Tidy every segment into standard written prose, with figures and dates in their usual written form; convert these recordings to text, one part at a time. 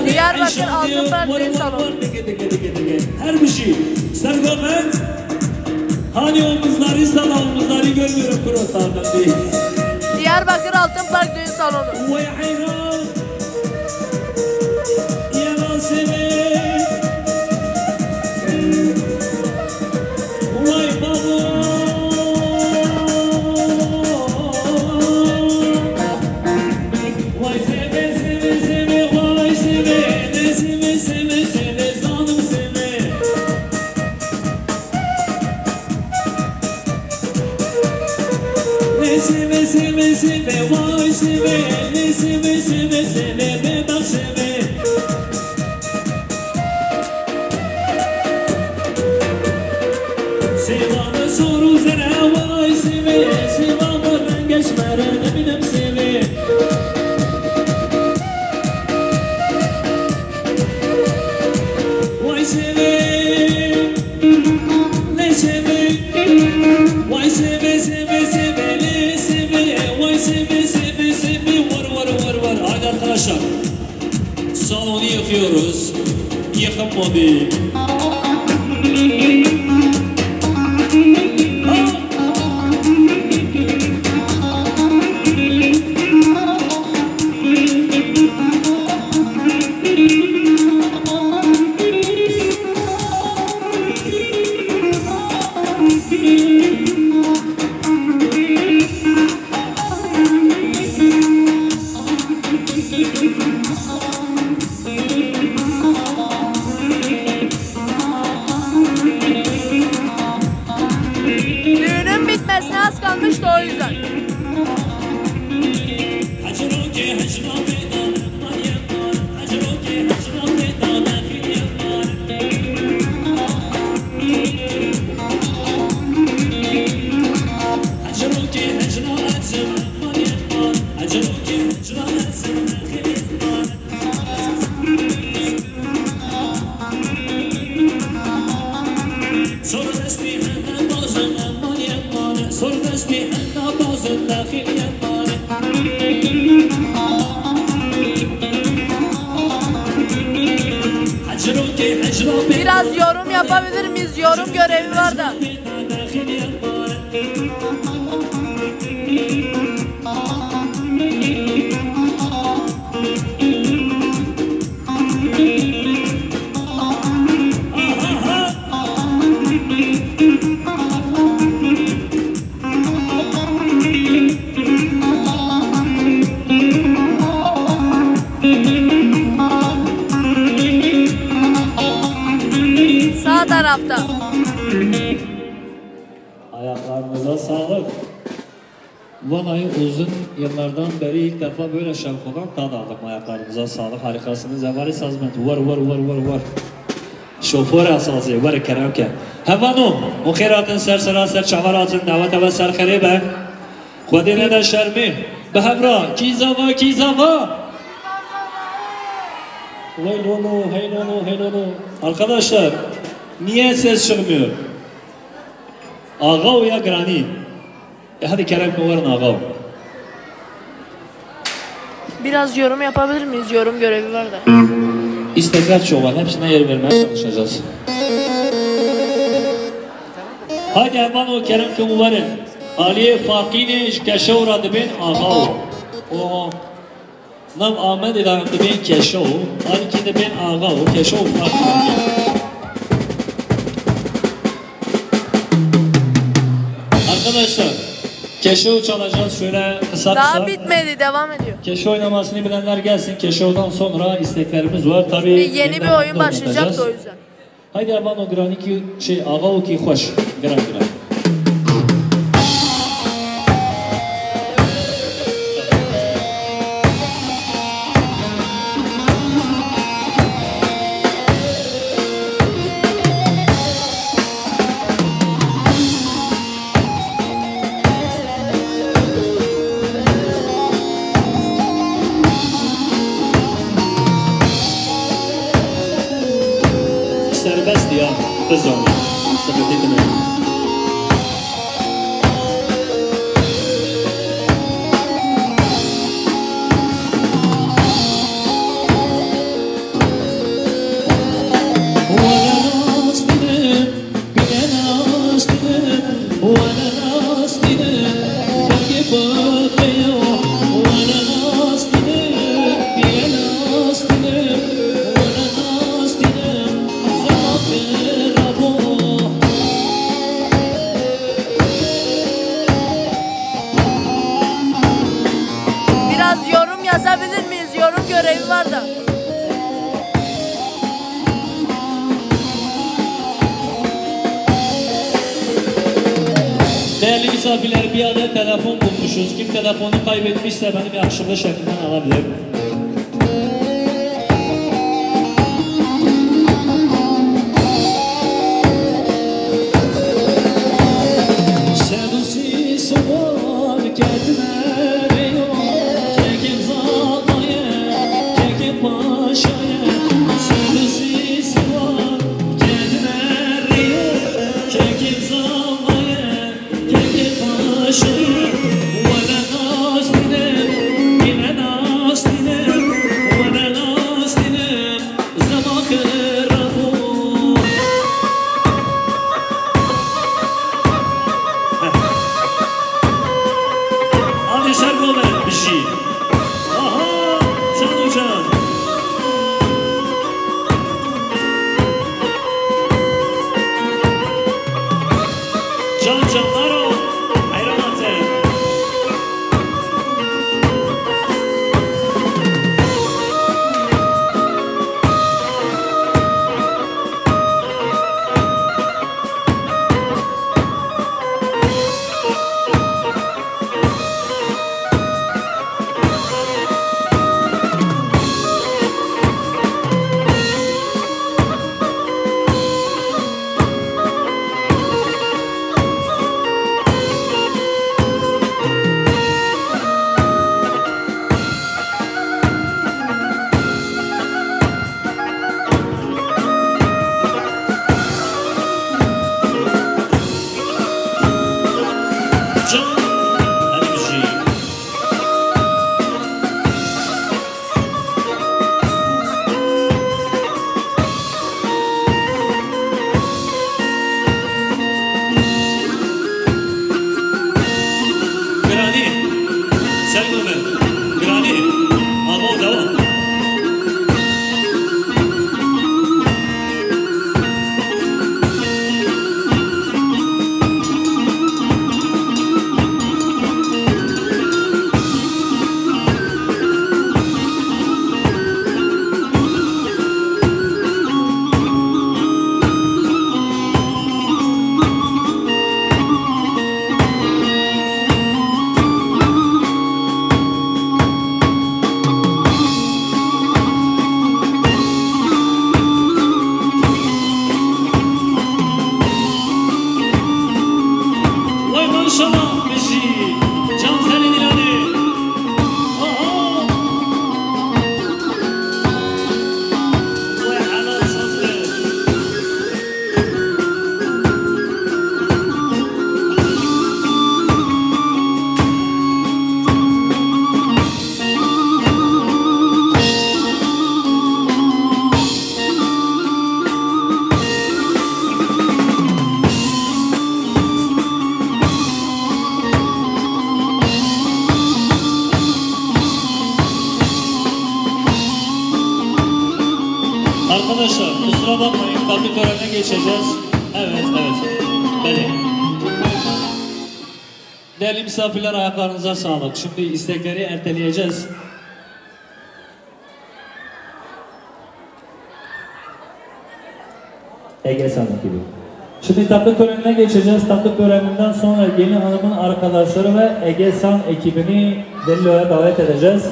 Diyarbakır Altınpark Düğün Salonu. Her bir şey. Sergomen. Hani omuzları, sana omuzları görmüyorum kuroslardan değil. Diyarbakır Altınpark Düğün Salonu. Vay hayran. Yalan seni. Vay baba. Vay seve seve seve. Vay seve. Ne seve seve seve. Zanım seve. Ne seve seve seve. Vay seve. Ne seve seve seve. Bebek seve. Sevamı soru zene. Vay seve. Sevamı ben geçmere. Ne bilem seve. Vay seve. Ne seve. Vay seve seve seve. Ne seve. Vay seve seve seve. Var. Hadi arkadaşlar. Salonu yıkıyoruz. Yıkamadık. Düğünün bitmesine az kalmıştı o yüzden. Biraz yorum yapabilir miyiz? Yorum görevi var da. Sağ tarafta. Ayaklarınıza sağlık. Vallahi uzun yıllardan beri ilk defa böyle şarkıdan tad aldım. Ayaklarınıza sağlık. Harikasınız. Evveli sazment. Var. Şoför asası. Var karaoke. Hevanum. O khairatın ser çavaratın. Davet ve ser kharibe. Khudine de şermi. Behevra. Kizava. Vay lolo. Hey lolo. Arkadaşlar. Niye ses çıkmıyor? Ağav ya grani. Hadi Kerem Kuvar'ın ağav. Biraz yorum yapabilir miyiz? Yorum görevi var da. İstekler çok var. Hepsine yer vermeye çalışacağız. Hadi hemen o Kerem Kuvar'ın. Aliye Fakine Keşevra dibin ağav. O Nav Ahmet ilan dibin Keşev. Alki dibin ağav. Keşev Fakine. Arkadaşlar, keşo çalacağız şöyle kısa Daha kısa. bitmedi, devam ediyor. Keşo oynamasını bilenler gelsin. Keşo'dan sonra isteklerimiz var. Tabii Yeni bir yeniden oyun başlayacak oynatacağız. da o yüzden. Haydi avan o grani ki şey ağa o ki hoş. Gran. Serbest ya. Kız onu. Sıkıntı etme. Biraz yorum yazabilir miyiz? Yorum görevi var da. Değerli misafirler, bir adet telefon bulmuşuz. Kim telefonu kaybetmişse benim yakışıklı şeklimden alabilir. Hadi şarkı ver bir şey. Aha, can hocam. Can canlar o. Hayran atın. Can, hadi bir şey. Grani, sen Ömer. Grani, ama devam. Vay maşallah bir şey. Can senin ilanı. Aha. Vay helal sazlı. Arkadaşlar kusura bakmayın, takı törenine geçeceğiz. Evet. Beni. Değerli misafirler, ayaklarınıza sağlık. Şimdi istekleri erteleyeceğiz. Ege Sanat gibi. Şimdi tatlı törenine geçeceğiz. Tatlı töreninden sonra gelin hanımın arkadaşları ve Ege San ekibini Delilo'ya davet edeceğiz.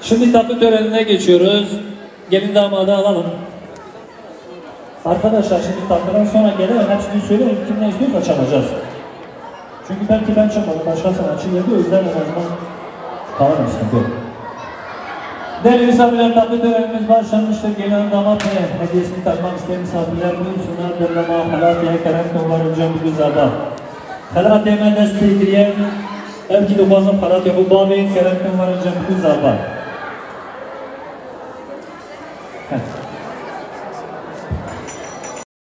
Şimdi tatlı törenine geçiyoruz. Gelin damadı alalım. Arkadaşlar şimdi tatlıdan sonra gelen hepsini söyleyin. Kim ne istiyorsa çalacağız. Çünkü belki ben çalmadım. Başka sanatçı geldi. O yüzden en azından kalalım, sıkıntı yok. Değerli misafirler, tatlı törenimiz başlamıştır. Gelen damat ve hediyesini takmak isteyen misafirler buyursunlar. Derlama halatiye kerem tovarınca bu güzaba. Halatiye me destekleyen evki dubazım halatiye bu babin kerem tovarınca bu güzaba.